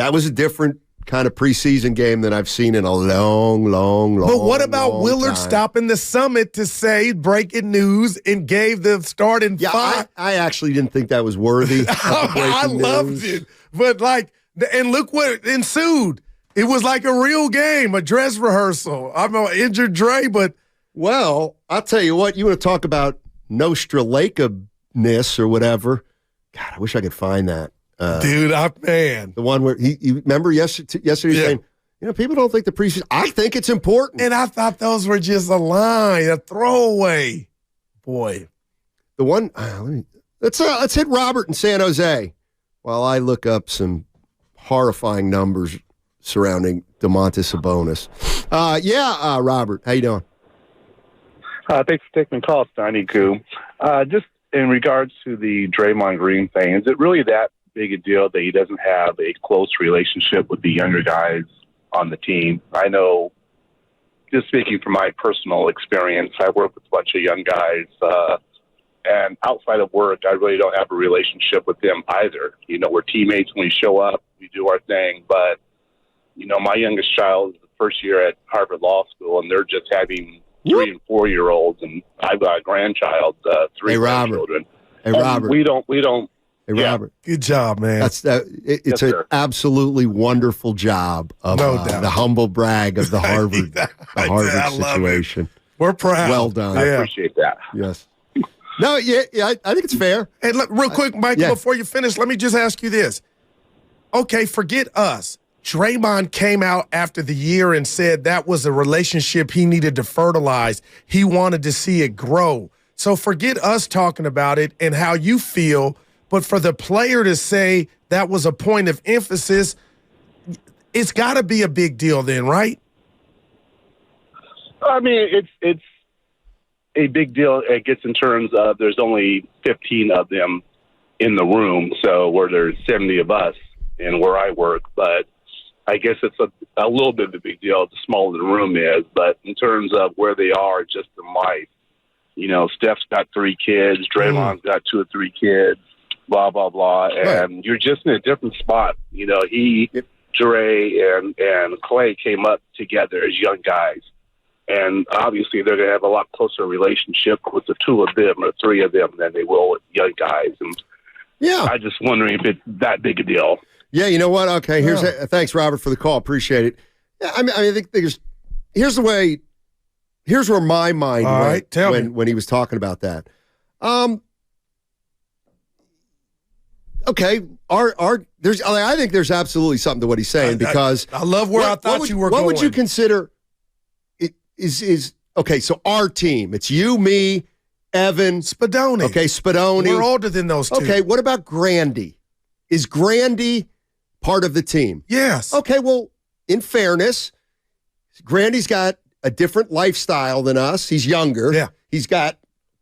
That was a different kind of preseason game than I've seen in a long But what about Willard time. stopping the summit to say breaking news and gave the starting five? I actually didn't think that was worthy of the I breaking loved news. it. But and look what ensued. It was like a real game, a dress rehearsal. I'm an injured Dre, but. Well, I'll tell you what, you want to talk about Nostra-Lake-ness or whatever. God, I wish I could find that. Dude, man. The one where he remember yesterday saying, people don't think the preseason. I think it's important. And I thought those were just a line, a throwaway. Boy. The one, let's hit Robert in San Jose while I look up some horrifying numbers surrounding Domantas Sabonis. Robert, how you doing? Thanks for taking the call, Steiny Guru. Just in regards to the Draymond Green thing, is it really that big a deal that he doesn't have a close relationship with the younger guys on the team? I know, just speaking from my personal experience, I work with a bunch of young guys, and outside of work, I really don't have a relationship with them either. We're teammates when we show up, we do our thing, but, my youngest child is the first year at Harvard Law School, and they're just having 3 and 4 year olds, and I've got a grandchild, 3 grandchildren. Hey, Robert. We don't. Hey, Robert. Good job, man. It's Yes, an sir. absolutely wonderful job of No doubt. the humble brag of the Harvard, I love situation. it. We're proud. Well done. I Yeah. appreciate that. Yes. No, I think it's fair. Hey, look, real quick, Michael, before you finish, let me just ask you this. Okay, forget us. Draymond came out after the year and said that was a relationship he needed to fertilize. He wanted to see it grow. So forget us talking about it and how you feel, but for the player to say that was a point of emphasis, it's got to be a big deal then, right? I mean, it's a big deal. It gets in terms of there's only 15 of them in the room, so where there's 70 of us and where I work, but I guess it's a little bit of a big deal the smaller the room is, but in terms of where they are just in life, Steph's got 3 kids, Draymond's got 2 or 3 kids, blah, blah, blah, and you're just in a different spot. Dre and Clay came up together as young guys, and obviously they're going to have a lot closer relationship with the 2 of them or 3 of them than they will with young guys, and I'm just wondering if it's that big a deal. Yeah, you know what? Okay, thanks, Robert, for the call. Appreciate it. Yeah, I think here's where my mind went when he was talking about that. Okay, I think there's absolutely something to what he's saying because I love where I thought you were going. What would you consider is okay? So our team, it's you, me, Evan, Spadoni. Okay, Spadoni. We're older than those 2. Okay, what about Grandy? Is Grandy part of the team? Yes. Okay, well, in fairness, Grandy's got a different lifestyle than us. He's younger. Yeah. He's got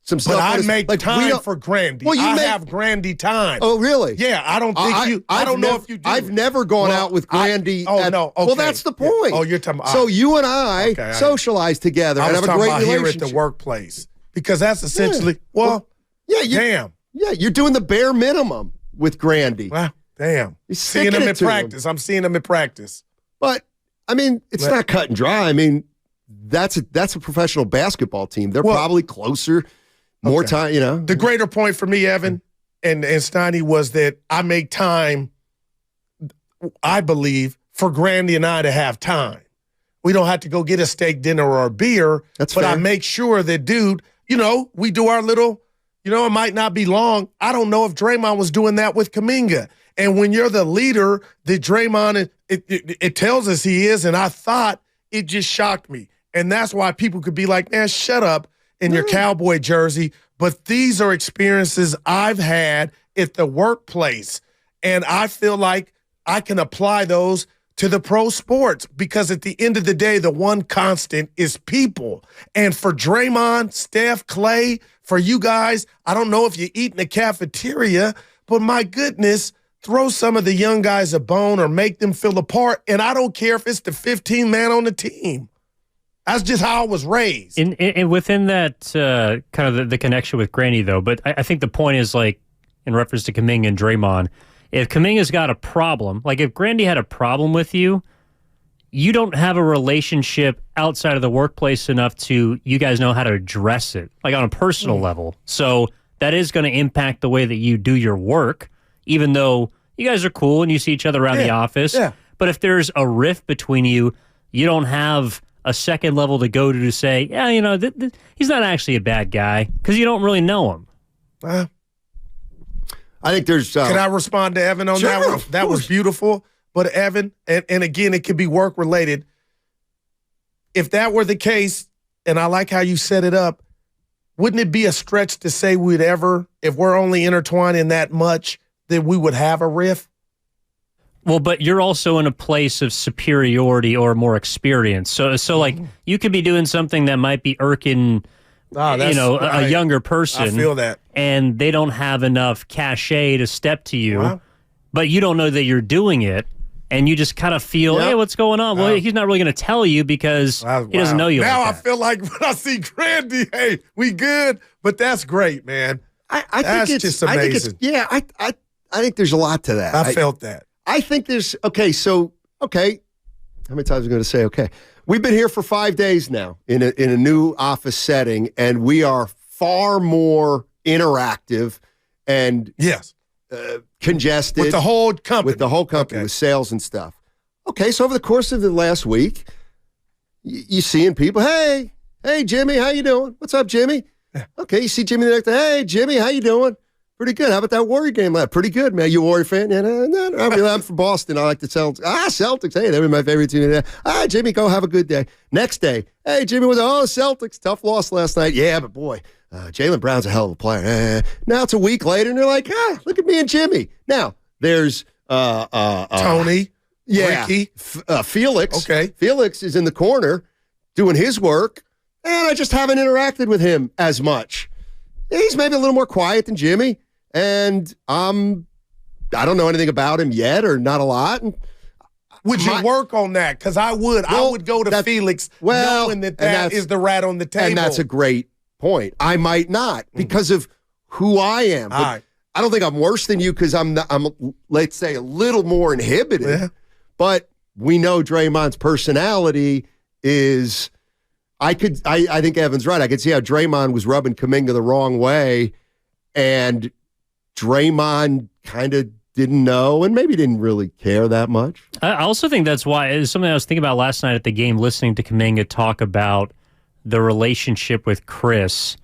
some stuff. But I make time for Grandy. Well, I have Grandy time. Oh, really? Yeah, I don't think you. I don't know if you do. I've never gone out with Grandy. No. Okay. Well, that's the point. Yeah. Oh, you're talking about. So you and I socialize together and have a great relationship. Here at the workplace because that's essentially. Damn. Yeah, you're doing the bare minimum with Grandy. Wow. Damn. You're seeing him in practice. I'm seeing him in practice. But I mean, it's not cut and dry. I mean, that's a professional basketball team. They're probably closer, more time, The greater point for me, Evan, and Steiny, was that I make time, I believe, for Grandy and I to have time. We don't have to go get a steak dinner or a beer. That's but fair. I make sure that, dude, we do our little, it might not be long. I don't know if Draymond was doing that with Kuminga. And when you're the leader that Draymond, it tells us he is, and I thought it just shocked me. And that's why people could be like, man, shut up in your cowboy jersey. But these are experiences I've had at the workplace. And I feel like I can apply those to the pro sports because at the end of the day, the one constant is people. And for Draymond, Steph, Clay, for you guys, I don't know if you eat in the cafeteria, but my goodness, throw some of the young guys a bone or make them feel a part. And I don't care if it's the 15 man on the team. That's just how I was raised. And within that kind of the connection with Granny, though, but I think the point is, like, in reference to Kuminga and Draymond, If Kuminga's got a problem, like if Grandy had a problem with you, you don't have a relationship outside of the workplace enough to you guys know how to address it, like on a personal level. So that is going to impact the way that you do your work, even though you guys are cool and you see each other around the office. Yeah. But if there's a rift between you, you don't have a second level to go to say, yeah, you know, he's not actually a bad guy because you don't really know him. I think there's... Can I respond to Evan on that one? That was beautiful. But Evan, and again, it could be work-related. If that were the case, and I like how you set it up, wouldn't it be a stretch to say we'd ever, if we're only intertwining that much, that we would have a rift? Well, but you're also in a place of superiority or more experience. So like, you could be doing something that might be irking, a younger person. I feel that. And they don't have enough cachet to step to you, but you don't know that you're doing it. And you just kind of feel, hey, what's going on? Well, he's not really going to tell you because he doesn't know you. Now like I feel like when I see Grandy, hey, we good, but that's great, man. I think it's just amazing. I think there's a lot to that. I felt that. I think there's How many times am I going to say okay? We've been here for 5 days now in a new office setting, and we are far more interactive and congested with the whole company, with sales and stuff. Okay, so over the course of the last week, you seeing people, hey Jimmy, how you doing? What's up, Jimmy? Okay, you see Jimmy the next day, hey Jimmy, how you doing? Pretty good. How about that Warrior game last? Pretty good, man. You a Warrior fan? Yeah, no, I'm from Boston. I like the Celtics. Celtics. Hey, they were my favorite team today. Jimmy, go have a good day. Next day, hey, Jimmy was, Celtics. Tough loss last night. Yeah, but boy, Jaylen Brown's a hell of a player. Now it's a week later, and they're like, look at me and Jimmy. Now, there's Tony. Yeah. Ricky. Felix. Okay. Felix is in the corner doing his work, and I just haven't interacted with him as much. He's maybe a little more quiet than Jimmy. And I don't know anything about him yet, or not a lot. And would you work on that? Because I would. I would go to Felix knowing that is the rat on the table. And that's a great point. I might not because of who I am. But I don't think I'm worse than you because I'm let's say a little more inhibited. Yeah. But we know Draymond's personality is. I think Evan's right. I could see how Draymond was rubbing Kuminga the wrong way, and Draymond kind of didn't know and maybe didn't really care that much. I also think that's why it's something I was thinking about last night at the game, listening to Kuminga talk about the relationship with Chris.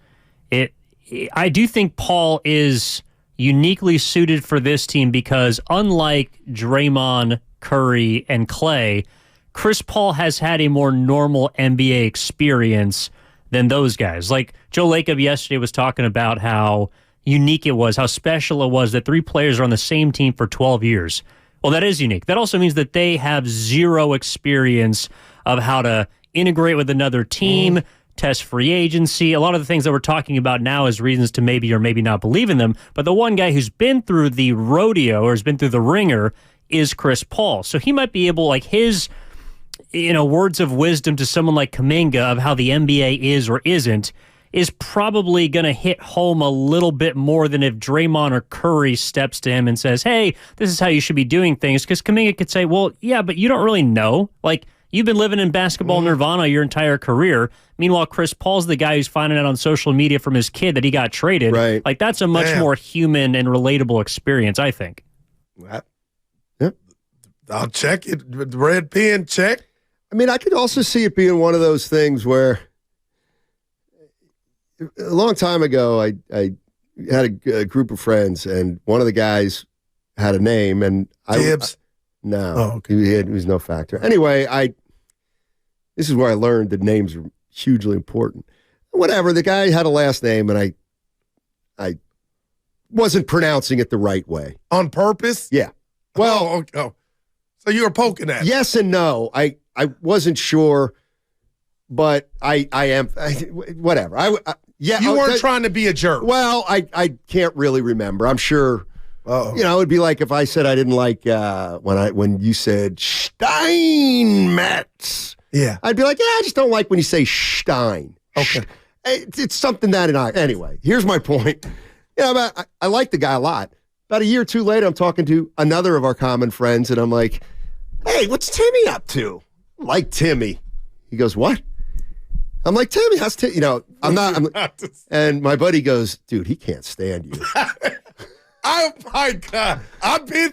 I do think Paul is uniquely suited for this team because unlike Draymond, Curry, and Clay, Chris Paul has had a more normal NBA experience than those guys. Like Joe Lacob yesterday was talking about how unique it was, how special it was that three players are on the same team for 12 years. Well, that is unique. That also means that they have zero experience of how to integrate with another team, test free agency, a lot of the things that we're talking about now as reasons to maybe or maybe not believe in them. But the one guy who's been through the rodeo or has been through the ringer is Chris Paul. So he might be able, like his words of wisdom to someone like Kuminga of how the NBA is or isn't, is probably going to hit home a little bit more than if Draymond or Curry steps to him and says, hey, this is how you should be doing things. Because Kuminga could say, well, yeah, but you don't really know. Like, you've been living in basketball nirvana your entire career. Meanwhile, Chris Paul's the guy who's finding out on social media from his kid that he got traded. Right. Like, that's a much more human and relatable experience, I think. Yep. I'll check it. Red pen, check. I mean, I could also see it being one of those things where a long time ago, I had a group of friends, and one of the guys had a name, and Gibbs? No, oh, okay. he was no factor. Anyway, this is where I learned that names are hugely important. Whatever, the guy had a last name, and I wasn't pronouncing it the right way. On purpose? Yeah. Well, so you were poking at it. Yes and no. I wasn't sure, but I am. Whatever. You weren't trying to be a jerk. Well, I can't really remember. I'm sure. It'd be like if I said I didn't like when you said Steinmetz. Yeah. I'd be like, yeah, I just don't like when you say Stein. Okay. It's something that anyway, here's my point. I like the guy a lot. about a year or two later, I'm talking to another of our common friends, and I'm like, hey, what's Timmy up to? I like Timmy. He goes, what? I'm like, Timmy, how's Timmy? You know, and my buddy goes, dude, he can't stand you. Oh, my God.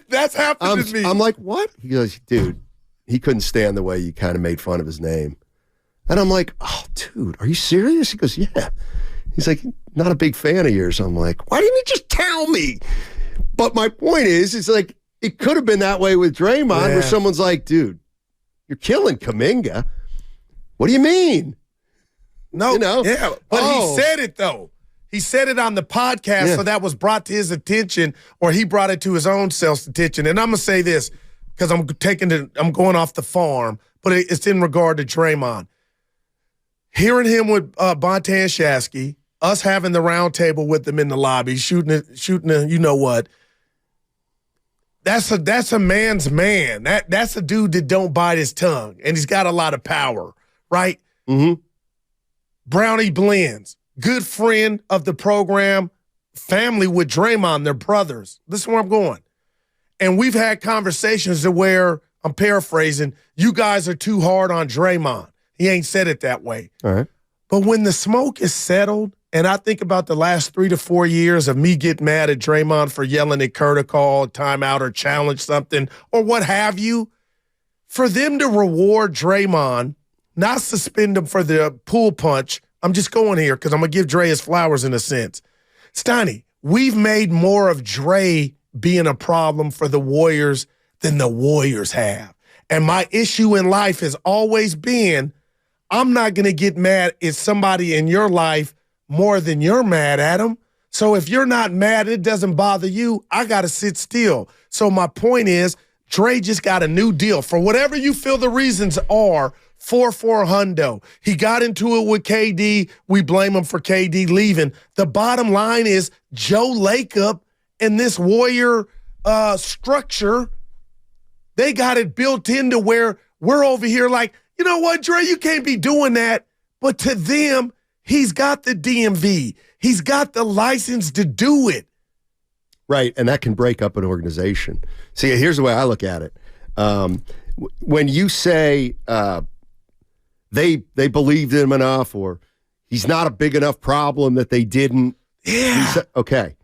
That's happened to me. I'm like, what? He goes, dude, he couldn't stand the way you kind of made fun of his name. And I'm like, oh, dude, are you serious? He goes, yeah. He's like, not a big fan of yours. I'm like, why didn't you just tell me? But my point is, it's like, it could have been that way with Draymond, where someone's like, dude, you're killing Kuminga. What do you mean? No, you know? Yeah, but he said it, though. He said it on the podcast, so that was brought to his attention, or he brought it to his own self's attention. And I'm going to say this, because I'm going off the farm, but it's in regard to Draymond. Hearing him with Bonta and Shasky, us having the round table with them in the lobby, shooting a you know what, that's a man's man. That's a dude that don't bite his tongue, and he's got a lot of power, right? Mm-hmm. Brownie Blends, good friend of the program, family with Draymond, they're brothers. This is where I'm going. And we've had conversations to where, I'm paraphrasing, you guys are too hard on Draymond. He ain't said it that way. All right. But when the smoke is settled, and I think about the last 3 to 4 years of me getting mad at Draymond for yelling at Kurt a call, timeout, or challenge something, or what have you, for them to reward Draymond, not suspend him for the pool punch, I'm just going here because I'm going to give Dre his flowers in a sense. Steiny, we've made more of Dre being a problem for the Warriors than the Warriors have. And my issue in life has always been, I'm not going to get mad at somebody in your life more than you're mad at them. So if you're not mad, it doesn't bother you, I got to sit still. So my point is, Dre just got a new deal. For whatever you feel the reasons are, 4-4 hundo. He got into it with KD. We blame him for KD leaving. The bottom line is Joe Lacob and this Warrior structure, they got it built into where we're over here like, you know what, Dre, you can't be doing that. But to them, he's got the DMV. He's got the license to do it. Right, and that can break up an organization. See, here's the way I look at it. When you say they believed in him enough, or he's not a big enough problem that they didn't. Yeah. Okay.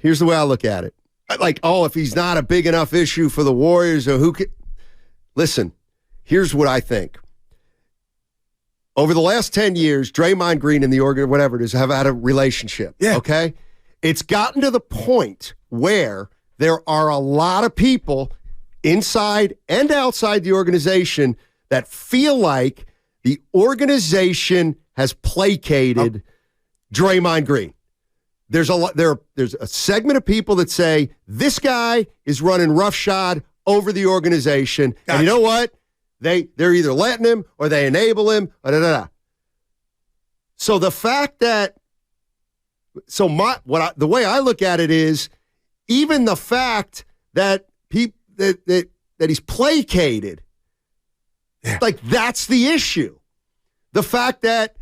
Here's the way I look at it. Like, if he's not a big enough issue for the Warriors, or who could. Listen, here's what I think. Over the last 10 years, Draymond Green and the organ, whatever it is, have had a relationship. Yeah. Okay? It's gotten to the point where there are a lot of people inside and outside the organization that feel like the organization has placated Draymond Green. There's a segment of people that say this guy is running roughshod over the organization. Gotcha. And you know what? They're either letting him or they enable him. So the fact that the way I look at it is, even the fact that that he's placated, like, that's the issue. The fact that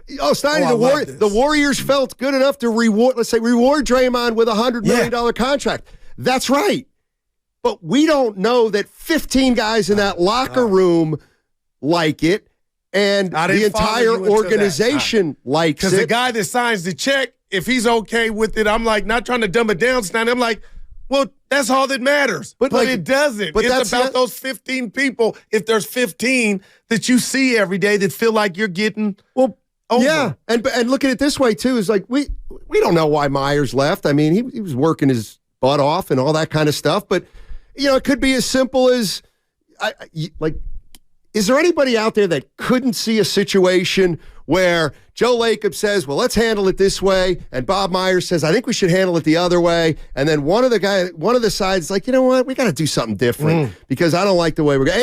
Steiny, the Warriors felt good enough to reward Draymond with a $100 million contract. That's right. But we don't know that 15 guys in that locker room like it, and the entire organization likes it. Because the guy that signs the check, if he's okay with it, I'm like, not trying to dumb it down, Steiny. I'm like, well, that's all that matters. But it doesn't. It's about those 15 people, if there's 15 that you see every day that feel like you're getting over. Yeah, and look at it this way, too, is like, we don't know why Myers left. I mean, he was working his butt off and all that kind of stuff, but it could be as simple as, is there anybody out there that couldn't see a situation where Joe Lacob says, well, let's handle it this way, and Bob Myers says, I think we should handle it the other way, and then one of the sides is like, you know what, we got to do something different because I don't like the way we're going.